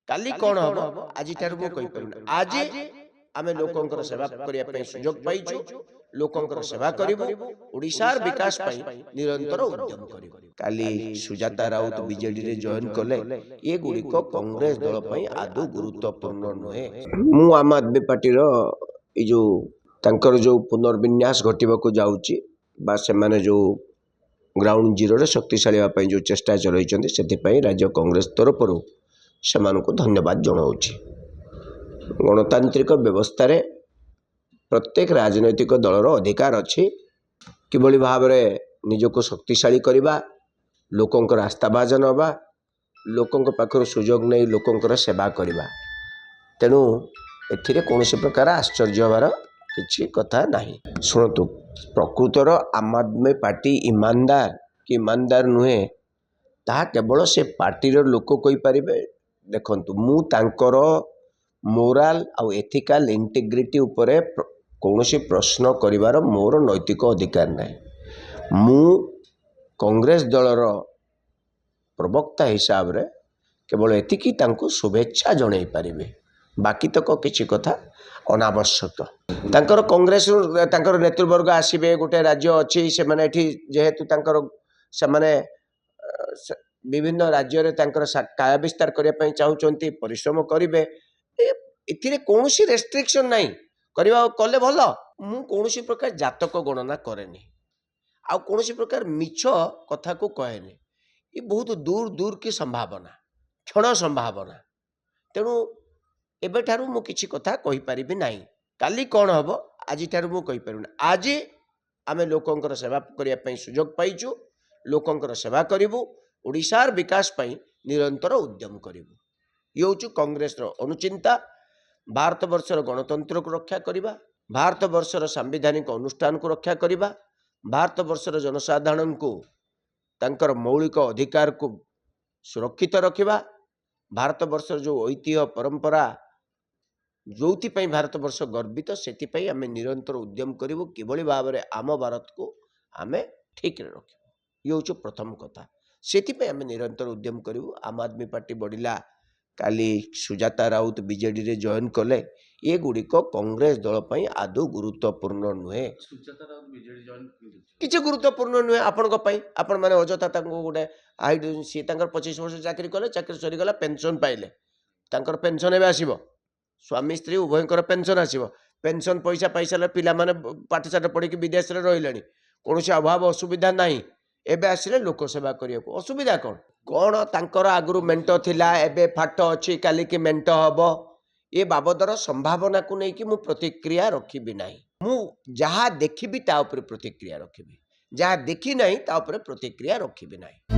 काली कौन हम आज आज आम लोकंर सेवा करने सुजोग पाइचु लोकंर सेवा करूँ ओडिशार विकास निरंतर उद्यम करूँ। काली सुजाता राउत बीजेडी रे जॉइन कले ये गुड़िक कांग्रेस दल आदौ गुरुत्वपूर्ण नुहे। मु आम आदमी पार्टी जो तांकर जो पुनर्विन्यास घटवाक जाऊँगी बा से जो ग्राउंड जीरो रे शक्तिशाली होगापी जो चेष्टा चलती से राज्य कांग्रेस तरफ से धन्यवाद जनाऊँगी। गणतांत्रिक व्यवस्था रे प्रत्येक राजनैतिक दलर अधिकार अच्छी किभली भाव में निजको शक्तिशाली करवा लोकंकर आस्थाभाजन हवा लोकंक पाखर सुजोग नहीं लोकंकर सेवा करवा तेणु एथिरे कौन प्रकार आश्चर्य हबार किसी कथा नहीं। शुणु प्रकृतर आम आदमी पार्टी ईमानदार कि ईमानदार नुहे ता केवल से पार्टीर लोक कहीपर। देखंतु मु तांकर मोराल आउ एथिकल इंटीग्रिटी उपरे कौनसी प्रश्न करिवार मोर नैतिक अधिकार नहीं। मु कांग्रेस दलर प्रवक्ता हिसाब रे केवल एतिकी तांको शुभेच्छा जणै पारिबे बाकी तक किछि कथा अनावश्यक। तांकर कांग्रेस तांकर नेतृवर्ग आसीबे गोटे राज्य अछि से माने एठी जेहेतु तांकर से माने विभिन्न राज्य रे तांकर काय विस्तार करिया पई चाहुचंती परिश्रम करिवे एथिरे कोनोसी रेस्ट्रिक्शन नाही करबा कले भलो। मु कोनोसी प्रकार जातक गणना करेनी आ कोनोसी प्रकार मिछ कथा को कहेनी ये बहुत दूर दूर की संभावना क्षण संभावना तेणु एबे ठारू मु किछि कथा कहि परिबि नाही। काली कौन हम आज ठारू मु कहि परिबि आज आमे लोकंकर सेवा करिया पई सुजोग पाइचु लोकंकर सेवा करिवु ओडिशार विकास पई निरंतर उद्यम करिवु। ये हूँ कांग्रेस अनुचिंता भारत वर्षर गणतंत्र को रक्षा करवा भारत वर्षर सांविधानिक अनुष्ठान को रक्षा करवा भारत वर्षर जनसाधारण को तांकर मौलिक अधिकार को सुरक्षित रखिबा भारत वर्षर जो ऐतिह्य परंपरा जो भारत वर्ष गर्वित से आम निरंतर उद्यम करूँ किभली भाव में आम भारत को आम ठीक रख। ये हूँ प्रथम कथा से आम निरंतर उद्यम करूँ। आम आदमी पार्टी बढ़िला काली सुजाता राउत बीजेडी रे जॉइन कले ये गुड़िक कांग्रेस दल आदौ गुरुत्वपूर्ण नुहे। किसी गुरुत्वपूर्ण नुहे आपण मैंने अजथा गोटे हाइट सी 25 वर्ष चाकरी कले चाकरी सरीगला पेंशन पाइले तांकर पेंशन एवं आसो स्वामी स्त्री उभयंकर पेंशन आसो पेंशन पैसा पाई सारे पिला माने पाठशाठ पढ़ी विदेश में रही कौन अभाव असुविधा नहीं एबे आसिले लोक सेवा करने को असुविधा कौन तांकर आगुरु मेंट थिला एबे फाट अच्छी काली की मेंट हम ये बाबदर संभावना को लेकिन मु प्रतिक्रिया रखी ना मु जहाँ देखी ता प्रतिक्रिया रखी जहाँ देखी ना ता प्रतिक्रिया रखी ना।